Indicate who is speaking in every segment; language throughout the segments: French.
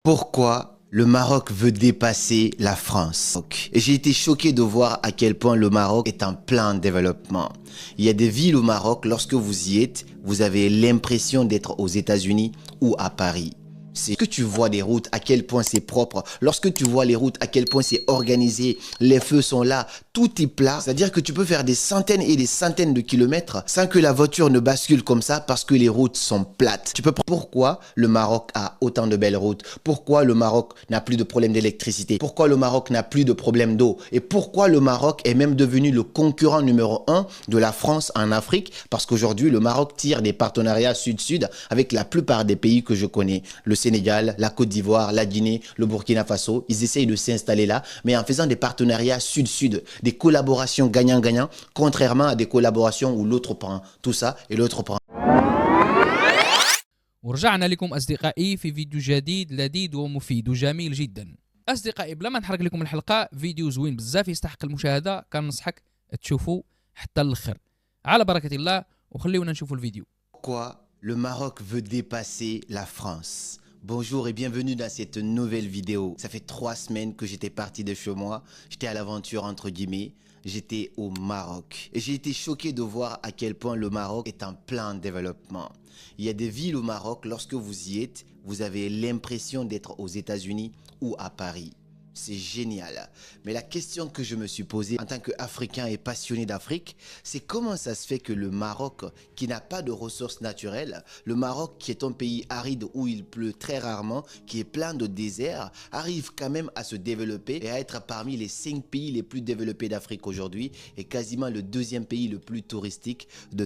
Speaker 1: Pourquoi le Maroc veut dépasser la France? Et j'ai été choqué de voir à quel point le Maroc est en plein développement. Il y a des villes au Maroc, lorsque vous y êtes, vous avez l'impression d'être aux États-Unis ou à Paris. C'est que tu vois des routes, à quel point c'est propre. Lorsque tu vois les routes, à quel point c'est organisé, les feux sont là, tout est plat. C'est-à-dire que tu peux faire des centaines et des centaines de kilomètres sans que la voiture ne bascule comme ça parce que les routes sont plates. Tu peux pourquoi le Maroc a autant de belles routes? Pourquoi le Maroc n'a plus de problème d'électricité? Pourquoi le Maroc n'a plus de problème d'eau? Et pourquoi le Maroc est même devenu le concurrent numéro 1 de la France en Afrique? Parce qu'aujourd'hui, le Maroc tire des partenariats sud-sud avec la plupart des pays que je connais. Le Sénégal, la Côte d'Ivoire, la Guinée, le Burkina Faso, ils essayent de s'installer là, mais en faisant des partenariats sud-sud, des collaborations gagnant-gagnant, contrairement à des collaborations où l'autre prend tout ça et l'autre prend.
Speaker 2: ورجعنا لكم أصدقائي في فيديو جديد لذيذ ومفيد وجميل جدا. أصدقائي بلا ما نحرق لكم الحلقة، فيديو زوين بزاف يستحق المشاهدة، كننصحك تشوفوا حتى الآخر على بركة الله وخليونا نشوفوا الفيديو.
Speaker 1: Pourquoi le Maroc veut dépasser la France? Bonjour et bienvenue dans cette nouvelle vidéo. Ça fait 3 semaines que j'étais parti de chez moi. J'étais à l'aventure entre guillemets. J'étais au Maroc. Et j'ai été choqué de voir à quel point le Maroc est en plein développement. Il y a des villes au Maroc, lorsque vous y êtes, vous avez l'impression d'être aux États-Unis ou à Paris. C'est génial. Mais la question que je me suis posée en tant qu'Africain et passionné d'Afrique, c'est comment ça se fait que le Maroc, qui n'a pas de ressources naturelles, le Maroc qui est un pays aride où il pleut très rarement, qui est plein de déserts, arrive quand même à se développer et à être parmi les 5 pays les plus développés d'Afrique aujourd'hui et quasiment le 2e pays le plus touristique de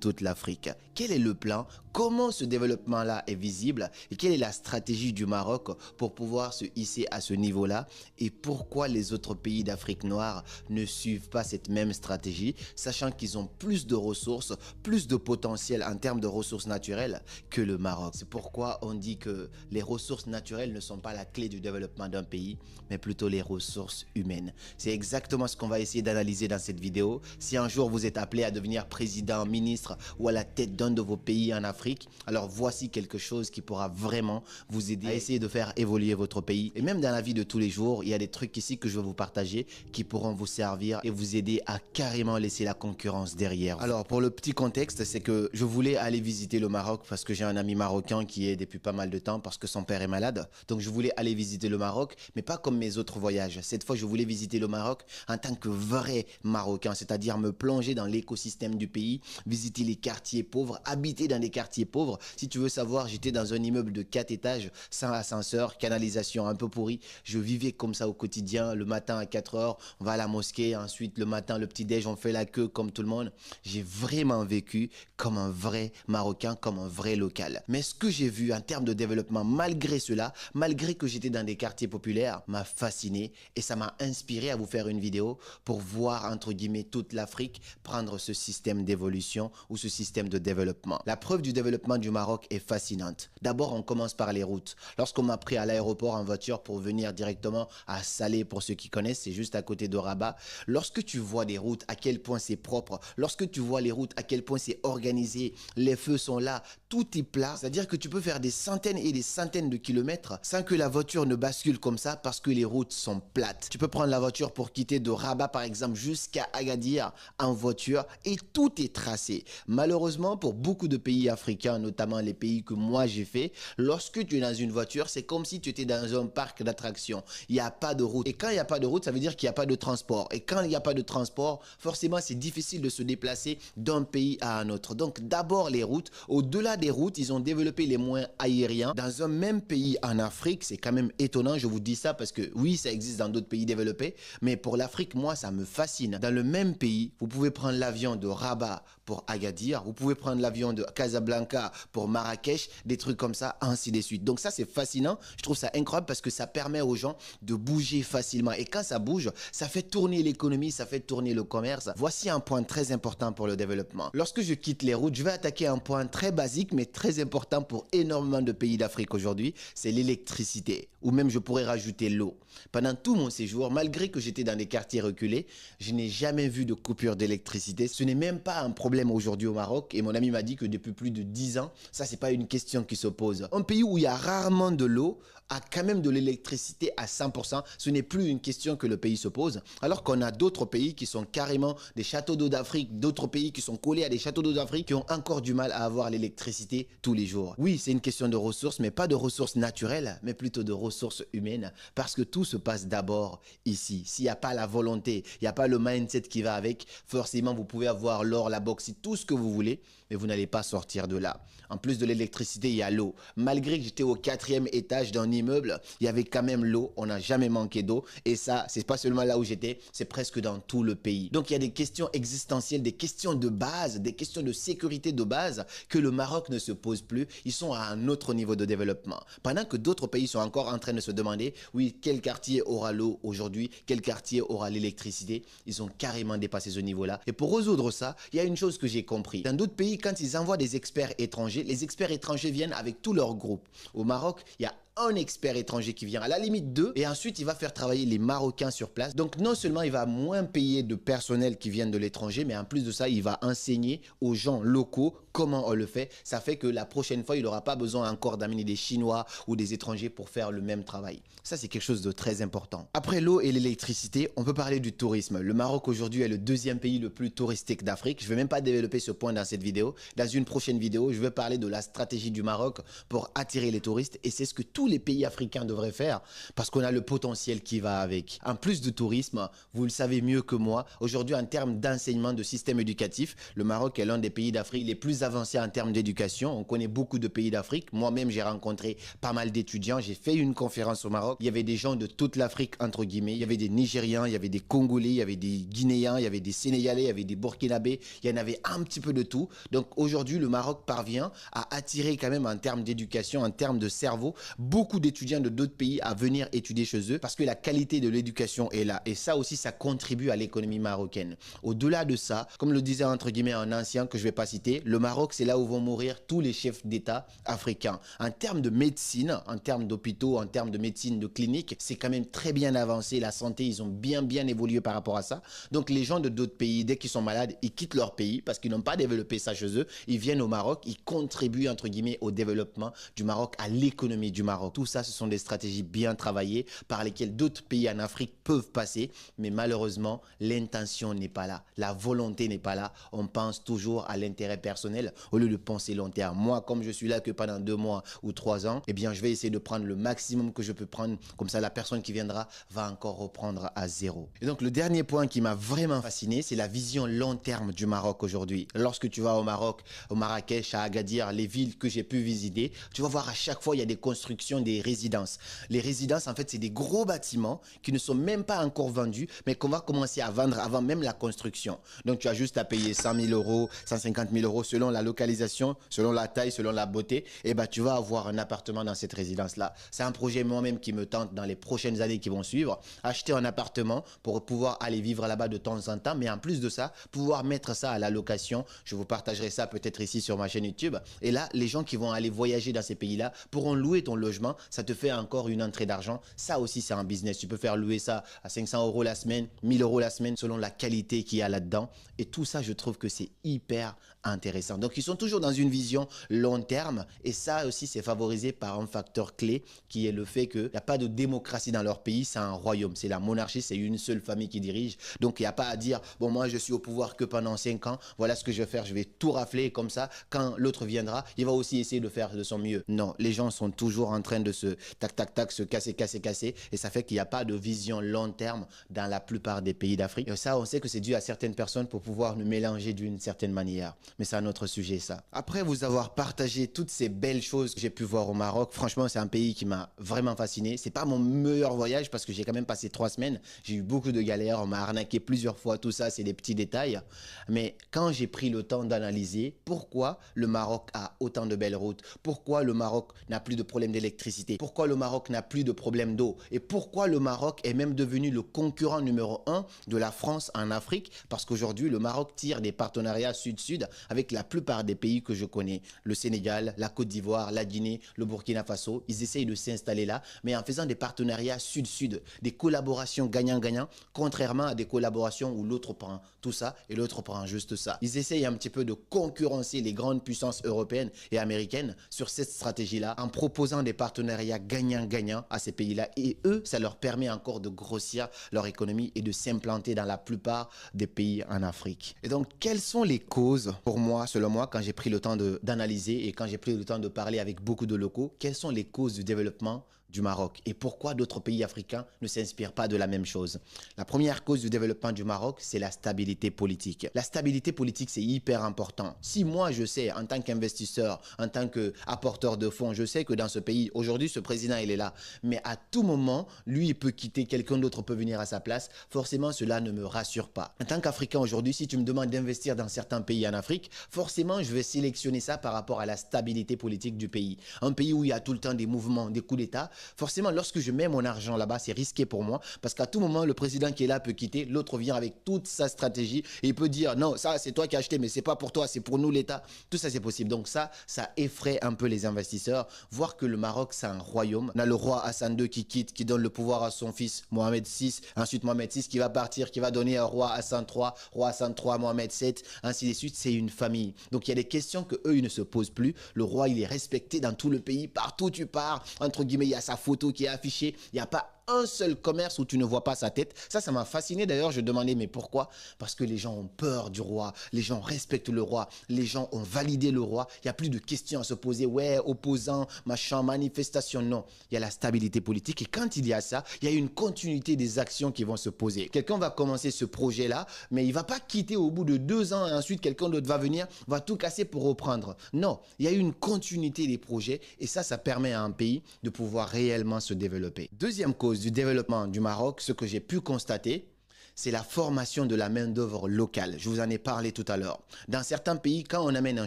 Speaker 1: toute l'Afrique. Quel est le plan? Comment ce développement-là est visible? Et quelle est la stratégie du Maroc pour pouvoir se hisser à ce niveau-là? Et pourquoi les autres pays d'Afrique noire ne suivent pas cette même stratégie, sachant qu'ils ont plus de ressources, plus de potentiel en termes de ressources naturelles que le Maroc? C'est pourquoi on dit que les ressources naturelles ne sont pas la clé du développement d'un pays, mais plutôt les ressources humaines. C'est exactement ce qu'on va essayer d'analyser dans cette vidéo. Si un jour vous êtes appelé à devenir président, ministre ou à la tête d'un de vos pays en Afrique, alors voici quelque chose qui pourra vraiment vous aider à essayer de faire évoluer votre pays. Et même dans la vie de tous les jours, il y a des trucs ici que je vais vous partager qui pourront vous servir et vous aider à carrément laisser la concurrence derrière. Alors pour le petit contexte, c'est que je voulais aller visiter le Maroc parce que j'ai un ami marocain qui est depuis pas mal de temps parce que son père est malade. Donc je voulais aller visiter le Maroc, mais pas comme mes autres voyages. Cette fois, je voulais visiter le Maroc en tant que vrai Marocain, c'est-à-dire me plonger dans l'écosystème du pays, visiter les quartiers pauvres, habiter dans des quartiers pauvres. Si tu veux savoir, j'étais dans un immeuble de 4 étages, sans ascenseur, canalisation un peu pourrie. Je vivais comme ça au quotidien. Le matin à 4 heures, on va à la mosquée. Ensuite, le matin, le petit-déj, on fait la queue comme tout le monde. J'ai vraiment vécu comme un vrai Marocain, comme un vrai local. Mais ce que j'ai vu en termes de développement, malgré cela, malgré que j'étais dans des quartiers populaires, m'a fasciné et ça m'a inspiré à vous faire une vidéo pour voir, entre guillemets, toute l'Afrique prendre ce système d'évolution ou ce système de développement. La preuve du développement du Maroc est fascinante. D'abord, on commence par les routes. Lorsqu'on m'a pris à l'aéroport en voiture pour venir directement à Salé, pour ceux qui connaissent, c'est juste à côté de Rabat. Lorsque tu vois des routes, à quel point c'est propre, lorsque tu vois les routes, à quel point c'est organisé, les feux sont là, tout est plat. C'est-à-dire que tu peux faire des centaines et des centaines de kilomètres sans que la voiture ne bascule comme ça parce que les routes sont plates. Tu peux prendre la voiture pour quitter de Rabat, par exemple, jusqu'à Agadir en voiture et tout est tracé. Malheureusement, pour beaucoup de pays africains, notamment les pays que moi j'ai fait, lorsque tu es dans une voiture, c'est comme si tu étais dans un parc d'attractions. Il n'y a pas de route. Et quand il n'y a pas de route, ça veut dire qu'il n'y a pas de transport. Et quand il n'y a pas de transport, forcément, c'est difficile de se déplacer d'un pays à un autre. Donc, d'abord les routes. Au-delà des routes, ils ont développé les moyens aériens. Dans un même pays en Afrique, c'est quand même étonnant. Je vous dis ça parce que oui, ça existe dans d'autres pays développés. Mais pour l'Afrique, moi, ça me fascine. Dans le même pays, vous pouvez prendre l'avion de Rabat pour Agadir, vous pouvez prendre l'avion de Casablanca pour Marrakech, des trucs comme ça, ainsi de suite. Donc ça, c'est fascinant. Je trouve ça incroyable parce que ça permet aux gens de bouger facilement. Et quand ça bouge, ça fait tourner l'économie, ça fait tourner le commerce. Voici un point très important pour le développement. Lorsque je quitte les routes, je vais attaquer un point très basique, mais très important pour énormément de pays d'Afrique aujourd'hui, c'est l'électricité. Ou même, je pourrais rajouter l'eau. Pendant tout mon séjour, malgré que j'étais dans des quartiers reculés, je n'ai jamais vu de coupure d'électricité. Ce n'est même pas un problème aujourd'hui aujourd'hui au Maroc et mon ami m'a dit que depuis plus de 10 ans, ça c'est pas une question qui se pose. Un pays où il y a rarement de l'eau a quand même de l'électricité à 100%. Ce n'est plus une question que le pays se pose. Alors qu'on a d'autres pays qui sont carrément des châteaux d'eau d'Afrique, d'autres pays qui sont collés à des châteaux d'eau d'Afrique qui ont encore du mal à avoir l'électricité tous les jours. Oui, c'est une question de ressources, mais pas de ressources naturelles, mais plutôt de ressources humaines. Parce que tout se passe d'abord ici. S'il n'y a pas la volonté, il n'y a pas le mindset qui va avec, forcément vous pouvez avoir l'or, la bauxite, tout ce que vous voulez, mais vous n'allez pas sortir de là. En plus de l'électricité, il y a l'eau. Malgré que j'étais au 4e étage d'un immeuble, il y avait quand même l'eau. On n'a jamais manqué d'eau. Et ça, c'est pas seulement là où j'étais, c'est presque dans tout le pays. Donc il y a des questions existentielles, des questions de base, des questions de sécurité de base que le Maroc ne se pose plus. Ils sont à un autre niveau de développement. Pendant que d'autres pays sont encore en train de se demander, oui, quel quartier aura l'eau aujourd'hui, quel quartier aura l'électricité, ils ont carrément dépassé ce niveau-là. Et pour résoudre ça, il y a une chose que j'ai compris. Dans d'autres pays, quand ils envoient des experts étrangers, les experts étrangers viennent avec tout leur groupe. Au Maroc, il y a un expert étranger qui vient, à la limite deux, et ensuite il va faire travailler les Marocains sur place. Donc non seulement il va moins payer de personnel qui viennent de l'étranger, mais en plus de ça, il va enseigner aux gens locaux comment on le fait. Ça fait que la prochaine fois, il n'aura pas besoin encore d'amener des Chinois ou des étrangers pour faire le même travail. Ça, c'est quelque chose de très important. Après l'eau et l'électricité, on peut parler du tourisme. Le Maroc aujourd'hui est le 2e pays le plus touristique d'Afrique. Je ne vais même pas développer ce point dans cette vidéo. Dans une prochaine vidéo, je vais parler de la stratégie du Maroc pour attirer les touristes, et c'est ce que tous les pays africains devraient faire parce qu'on a le potentiel qui va avec. En plus du tourisme, vous le savez mieux que moi, aujourd'hui en termes d'enseignement de système éducatif, le Maroc est l'un des pays d'Afrique les plus avancés en termes d'éducation. On connaît beaucoup de pays d'Afrique. Moi-même, j'ai rencontré pas mal d'étudiants. J'ai fait une conférence au Maroc. Il y avait des gens de toute l'Afrique, entre guillemets. Il y avait des Nigériens, il y avait des Congolais, il y avait des Guinéens, il y avait des Sénégalais, il y avait des Burkinabés. Il y en avait un petit peu de tout. Donc aujourd'hui, le Maroc parvient à attirer quand même en termes d'éducation, en termes de cerveau, beaucoup d'étudiants de d'autres pays à venir étudier chez eux parce que la qualité de l'éducation est là. Et ça aussi, ça contribue à l'économie marocaine. Au-delà de ça, comme le disait entre guillemets un ancien que je ne vais pas citer, le Maroc, c'est là où vont mourir tous les chefs d'État africains. En termes de médecine, en termes d'hôpitaux, en termes de médecine, de clinique, c'est quand même très bien avancé. La santé, ils ont bien évolué par rapport à ça. Donc les gens de d'autres pays, dès qu'ils sont malades, ils quittent leur pays parce qu'ils n'ont pas développé ça chez eux. Ils viennent au Maroc, ils contribuent entre guillemets au développement du Maroc, à l'économie du Maroc. Tout ça, ce sont des stratégies bien travaillées par lesquelles d'autres pays en Afrique peuvent passer, mais malheureusement, l'intention n'est pas là, la volonté n'est pas là. On pense toujours à l'intérêt personnel au lieu de penser long terme. Moi, comme je suis là que pendant 2 mois ou 3 ans, eh bien, je vais essayer de prendre le maximum que je peux prendre, comme ça la personne qui viendra va encore reprendre à zéro. Et donc, le dernier point qui m'a vraiment fasciné, c'est la vision long terme du Maroc aujourd'hui. Lorsque tu vas au Maroc, au Marrakech, à Agadir, les villes que j'ai pu visiter, tu vas voir à chaque fois, il y a des constructions, des résidences. Les résidences, en fait, c'est des gros bâtiments qui ne sont même pas encore vendus, mais qu'on va commencer à vendre avant même la construction. Donc, tu as juste à payer 100 000 euros, 150 000 euros selon la localisation, selon la taille, selon la beauté. Et ben, tu vas avoir un appartement dans cette résidence-là. C'est un projet moi-même qui me tente dans les prochaines années qui vont suivre. Acheter un appartement pour pouvoir aller vivre là-bas de temps en temps, mais en plus de ça, pouvoir mettre ça à la location. Je vous partagerai ça peut-être ici sur ma chaîne YouTube. Et là, les gens qui vont aller voyager dans ces pays-là pourront louer ton logement. Ça te fait encore une entrée d'argent. Ça aussi, c'est un business. Tu peux faire louer ça à 500 euros la semaine, 1000 euros la semaine, selon la qualité qu'il y a là-dedans. Et tout ça, je trouve que c'est hyper intéressant. Donc, ils sont toujours dans une vision long terme. Et ça aussi, c'est favorisé par un facteur clé qui est le fait qu'il n'y a pas de démocratie dans leur pays. C'est un royaume. C'est la monarchie. C'est une seule famille qui dirige. Donc, il n'y a pas à dire, bon, moi, je suis au pouvoir que pendant 5 ans. Voilà ce que je vais faire. Je vais tout rafler. Et comme ça, quand l'autre viendra, il va aussi essayer de faire de son mieux. Non, les gens sont toujours en train de se tac, se casser. Et ça fait qu'il n'y a pas de vision long terme dans la plupart des pays d'Afrique. Et ça, on sait que c'est dû à certaines personnes pour pouvoir nous mélanger d'une certaine manière. Mais c'est un autre sujet, ça. Après vous avoir partagé toutes ces belles choses que j'ai pu voir au Maroc, franchement, c'est un pays qui m'a vraiment fasciné. C'est pas mon meilleur voyage parce que j'ai quand même passé 3 semaines. J'ai eu beaucoup de galères. On m'a arnaqué plusieurs fois. Tout ça, c'est des petits détails. Mais quand j'ai pris le temps d'analyser pourquoi le Maroc a autant de belles routes, pourquoi le Maroc n'a plus de problème d'électricité, d'électricité, pourquoi le Maroc n'a plus de problème d'eau et pourquoi le Maroc est même devenu le concurrent numéro 1 de la France en Afrique, parce qu'aujourd'hui le Maroc tire des partenariats sud-sud avec la plupart des pays que je connais, le Sénégal, la Côte d'Ivoire, la Guinée, le Burkina Faso. Ils essayent de s'installer là, mais en faisant des partenariats sud-sud, des collaborations gagnant-gagnant, contrairement à des collaborations où l'autre prend tout ça et l'autre prend juste ça. Ils essayent un petit peu de concurrencer les grandes puissances européennes et américaines sur cette stratégie-là en proposant des partenariats gagnant-gagnant à ces pays-là, et eux, ça leur permet encore de grossir leur économie et de s'implanter dans la plupart des pays en Afrique. Et donc, quelles sont les causes, pour moi, selon moi, quand j'ai pris le temps d'analyser et quand j'ai pris le temps de parler avec beaucoup de locaux, quelles sont les causes du développement du Maroc et pourquoi d'autres pays africains ne s'inspirent pas de la même chose? La première cause du développement du Maroc, c'est la stabilité politique. La stabilité politique, c'est hyper important. Si moi, je sais, en tant qu'investisseur, en tant qu'apporteur de fonds, je sais que dans ce pays, aujourd'hui, ce président, il est là, mais à tout moment, lui, il peut quitter, quelqu'un d'autre peut venir à sa place, forcément, cela ne me rassure pas. En tant qu'Africain aujourd'hui, si tu me demandes d'investir dans certains pays en Afrique, forcément, je vais sélectionner ça par rapport à la stabilité politique du pays. Un pays où il y a tout le temps des mouvements, des coups d'État, forcément, lorsque je mets mon argent là-bas, c'est risqué pour moi parce qu'à tout moment, le président qui est là peut quitter, l'autre vient avec toute sa stratégie et il peut dire non, ça c'est toi qui as acheté, mais c'est pas pour toi, c'est pour nous l'État. Tout ça, c'est possible. Donc ça effraie un peu les investisseurs. Voir que le Maroc, c'est un royaume. On a le roi Hassan II qui quitte, qui donne le pouvoir à son fils Mohamed VI, ensuite Mohamed VI qui va partir, qui va donner un roi Hassan III, Mohamed VII, ainsi de suite. C'est une famille. Donc il y a des questions que eux, ils ne se posent plus. Le roi, il est respecté dans tout le pays. Partout où tu pars, entre guillemets, il y a sa photo qui est affichée, il n'y a pas un seul commerce où tu ne vois pas sa tête. Ça m'a fasciné d'ailleurs. Je demandais mais pourquoi? Parce que les gens ont peur du roi, les gens respectent le roi, les gens ont validé le roi. Il n'y a plus de questions à se poser. Ouais, opposant, machin, manifestation. Non, il y a la stabilité politique et quand il y a ça, il y a une continuité des actions qui vont se poser. Quelqu'un va commencer ce projet-là, mais il ne va pas quitter au bout de 2 ans et ensuite quelqu'un d'autre va venir, va tout casser pour reprendre. Non, il y a une continuité des projets et ça permet à un pays de pouvoir réellement se développer. Deuxième cause du développement du Maroc, ce que j'ai pu constater, c'est la formation de la main-d'œuvre locale. Je vous en ai parlé tout à l'heure. Dans certains pays, quand on amène un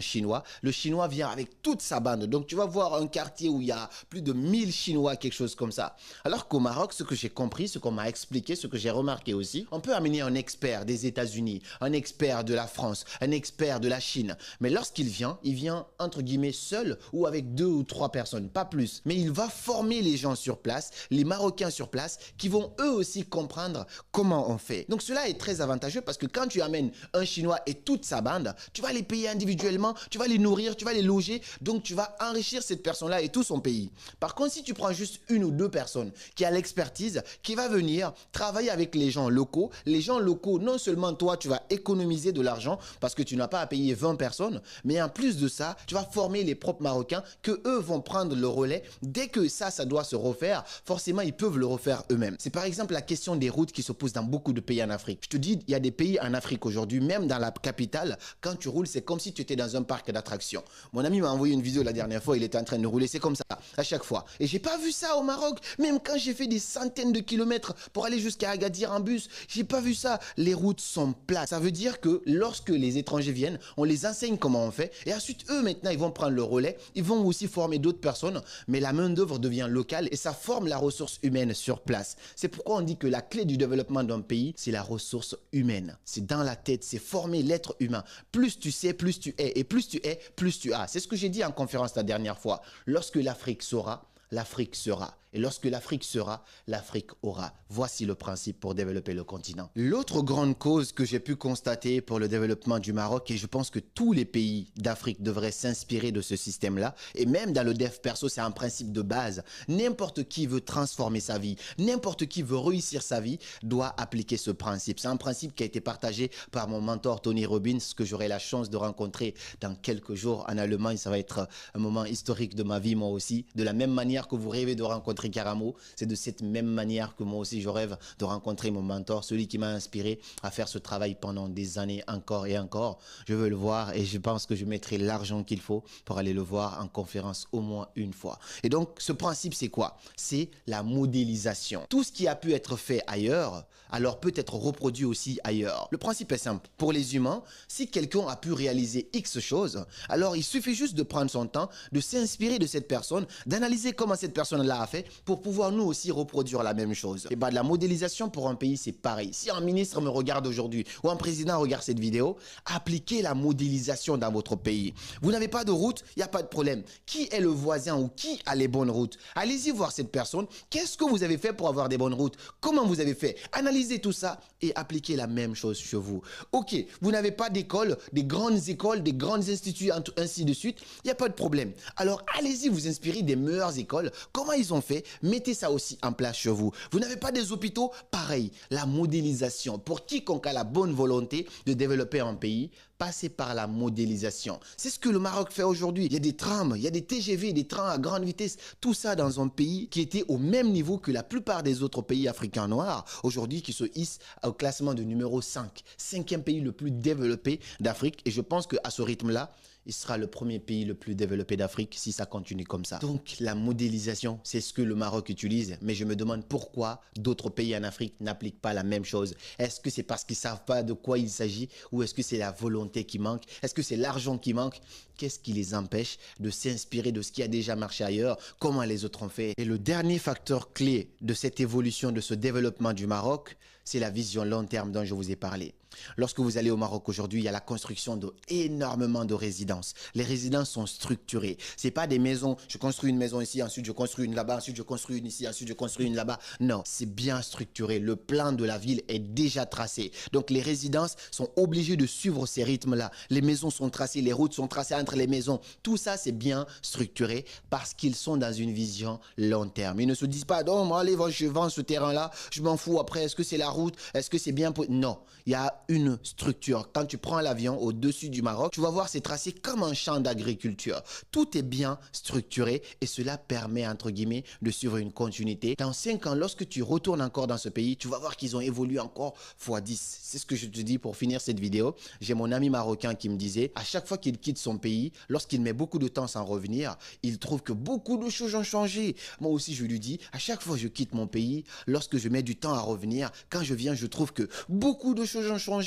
Speaker 1: Chinois, le Chinois vient avec toute sa bande. Donc, tu vas voir un quartier où il y a plus de 1000 Chinois, quelque chose comme ça. Alors qu'au Maroc, ce que j'ai compris, ce qu'on m'a expliqué, ce que j'ai remarqué aussi, on peut amener un expert des États-Unis, un expert de la France, un expert de la Chine. Mais lorsqu'il vient, il vient entre guillemets seul ou avec 2 ou 3 personnes, pas plus. Mais il va former les gens sur place, les Marocains sur place, qui vont eux aussi comprendre comment on fait. Donc cela est très avantageux parce que quand tu amènes un Chinois et toute sa bande, tu vas les payer individuellement, tu vas les nourrir, tu vas les loger, donc tu vas enrichir cette personne-là et tout son pays. Par contre, si tu prends juste 1 ou 2 personnes qui a l'expertise, qui va venir travailler avec les gens locaux, non seulement toi, tu vas économiser de l'argent parce que tu n'as pas à payer 20 personnes, mais en plus de ça, tu vas former les propres Marocains que eux vont prendre le relais. Dès que ça doit se refaire, forcément, ils peuvent le refaire eux-mêmes. C'est par exemple la question des routes qui se pose dans beaucoup de pays en Afrique. Je te dis, il y a des pays en Afrique aujourd'hui, même dans la capitale, quand tu roules, c'est comme si tu étais dans un parc d'attractions. Mon ami m'a envoyé une vidéo la dernière fois, il était en train de rouler, c'est comme ça, à chaque fois. Et j'ai pas vu ça au Maroc, même quand j'ai fait des centaines de kilomètres pour aller jusqu'à Agadir en bus, j'ai pas vu ça. Les routes sont plates. Ça veut dire que lorsque les étrangers viennent, on les enseigne comment on fait, et ensuite, eux, maintenant, ils vont prendre le relais, ils vont aussi former d'autres personnes, mais la main-d'œuvre devient locale et ça forme la ressource humaine sur place. C'est pourquoi on dit que la clé du développement d'un pays, c'est la ressource humaine. C'est dans la tête, c'est former l'être humain. Plus tu sais, plus tu es. Et plus tu es, plus tu as. C'est ce que j'ai dit en conférence la dernière fois. Lorsque l'Afrique saura, l'Afrique sera. Et lorsque l'Afrique sera, l'Afrique aura. Voici le principe pour développer le continent. L'autre grande cause que j'ai pu constater pour le développement du Maroc, et je pense que tous les pays d'Afrique devraient s'inspirer de ce système-là, et même dans le dev perso, c'est un principe de base. N'importe qui veut transformer sa vie, n'importe qui veut réussir sa vie, doit appliquer ce principe. C'est un principe qui a été partagé par mon mentor Tony Robbins, que j'aurai la chance de rencontrer dans quelques jours en Allemagne. Ça va être un moment historique de ma vie, moi aussi. De la même manière que vous rêvez de rencontrer rencontré Karamo, c'est de cette même manière que moi aussi je rêve de rencontrer mon mentor, celui qui m'a inspiré à faire ce travail pendant des années encore et encore. Je veux le voir et je pense que je mettrai l'argent qu'il faut pour aller le voir en conférence au moins une fois. Et donc, ce principe, c'est quoi? C'est la modélisation. Tout ce qui a pu être fait ailleurs, alors peut être reproduit aussi ailleurs. Le principe est simple. Pour les humains, si quelqu'un a pu réaliser X chose, alors il suffit juste de prendre son temps, de s'inspirer de cette personne, d'analyser comment cette personne-là a fait pour pouvoir nous aussi reproduire la même chose. Et bien, la modélisation pour un pays, c'est pareil. Si un ministre me regarde aujourd'hui ou un président regarde cette vidéo, appliquez la modélisation dans votre pays. Vous n'avez pas de route, il n'y a pas de problème. Qui est le voisin ou qui a les bonnes routes? Allez-y voir cette personne. Qu'est-ce que vous avez fait pour avoir des bonnes routes? Comment vous avez fait? Analysez tout ça et appliquez la même chose chez vous. Ok, vous n'avez pas d'école, des grandes écoles, des grands instituts, ainsi de suite. Il n'y a pas de problème. Alors allez-y vous inspirer des meilleures écoles. Comment ils ont fait? Mettez ça aussi en place chez vous. Vous n'avez pas des hôpitaux? Pareil, la modélisation. Pour quiconque a la bonne volonté de développer un pays, passez par la modélisation. C'est ce que le Maroc fait aujourd'hui. Il y a des trams, il y a des TGV, des trains à grande vitesse. Tout ça dans un pays qui était au même niveau que la plupart des autres pays africains noirs, aujourd'hui qui se hissent au classement de numéro 5. Cinquième pays le plus développé d'Afrique. Et je pense qu'à ce rythme-là, il sera le premier pays le plus développé d'Afrique si ça continue comme ça. Donc la modélisation, c'est ce que le Maroc utilise, mais je me demande pourquoi d'autres pays en Afrique n'appliquent pas la même chose. Est-ce que c'est parce qu'ils ne savent pas de quoi il s'agit ou est-ce que c'est la volonté qui manque? Est-ce que c'est l'argent qui manque? Qu'est-ce qui les empêche de s'inspirer de ce qui a déjà marché ailleurs? Comment les autres ont fait? Et le dernier facteur clé de cette évolution, de ce développement du Maroc, c'est la vision long terme dont je vous ai parlé. Lorsque vous allez au Maroc aujourd'hui, il y a la construction d'énormément de résidences. Les résidences sont structurées. Ce n'est pas des maisons, je construis une maison ici, ensuite je construis une là-bas, ensuite je construis une ici, ensuite je construis une là-bas. Non, c'est bien structuré. Le plan de la ville est déjà tracé. Donc les résidences sont obligées de suivre ces rythmes-là. Les maisons sont tracées, les routes sont tracées entre les maisons. Tout ça, c'est bien structuré parce qu'ils sont dans une vision long terme. Ils ne se disent pas, non, allez, je vends ce terrain-là, je m'en fous après, est-ce que c'est la route, est-ce que c'est bien... Non, il y a une structure. Quand tu prends l'avion au-dessus du Maroc, tu vas voir c'est tracé comme un champ d'agriculture. Tout est bien structuré et cela permet, entre guillemets, de suivre une continuité. Dans 5 ans, lorsque tu retournes encore dans ce pays, tu vas voir qu'ils ont évolué encore x10. C'est ce que je te dis pour finir cette vidéo. J'ai mon ami marocain qui me disait, à chaque fois qu'il quitte son pays, lorsqu'il met beaucoup de temps sans revenir, il trouve que beaucoup de choses ont changé. Moi aussi, je lui dis, à chaque fois que je quitte mon pays, lorsque je mets du temps à revenir, quand je viens, je trouve que beaucoup de choses ont changé.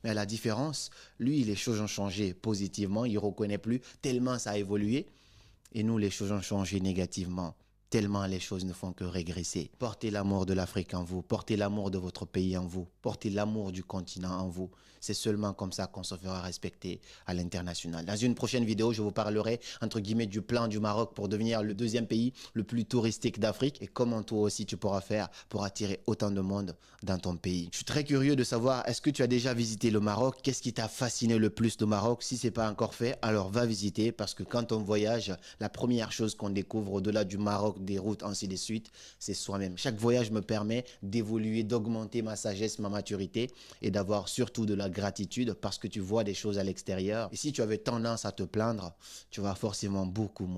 Speaker 1: Mais à la différence, lui, les choses ont changé positivement, il ne reconnaît plus tellement ça a évolué. Et nous, les choses ont changé négativement, tellement les choses ne font que régresser. Portez l'amour de l'Afrique en vous, portez l'amour de votre pays en vous, portez l'amour du continent en vous. C'est seulement comme ça qu'on se fera respecter à l'international. Dans une prochaine vidéo, je vous parlerai, entre guillemets, du plan du Maroc pour devenir le 2e pays le plus touristique d'Afrique et comment toi aussi tu pourras faire pour attirer autant de monde dans ton pays. Je suis très curieux de savoir, est-ce que tu as déjà visité le Maroc? Qu'est-ce qui t'a fasciné le plus au Maroc? Si ce n'est pas encore fait, alors va visiter parce que quand on voyage, la première chose qu'on découvre au-delà du Maroc, des routes, ainsi de suite, c'est soi-même. Chaque voyage me permet d'évoluer, d'augmenter ma sagesse, ma maturité et d'avoir surtout de la gratitude parce que tu vois des choses à l'extérieur. Et si tu avais tendance à te plaindre, tu vas forcément beaucoup moins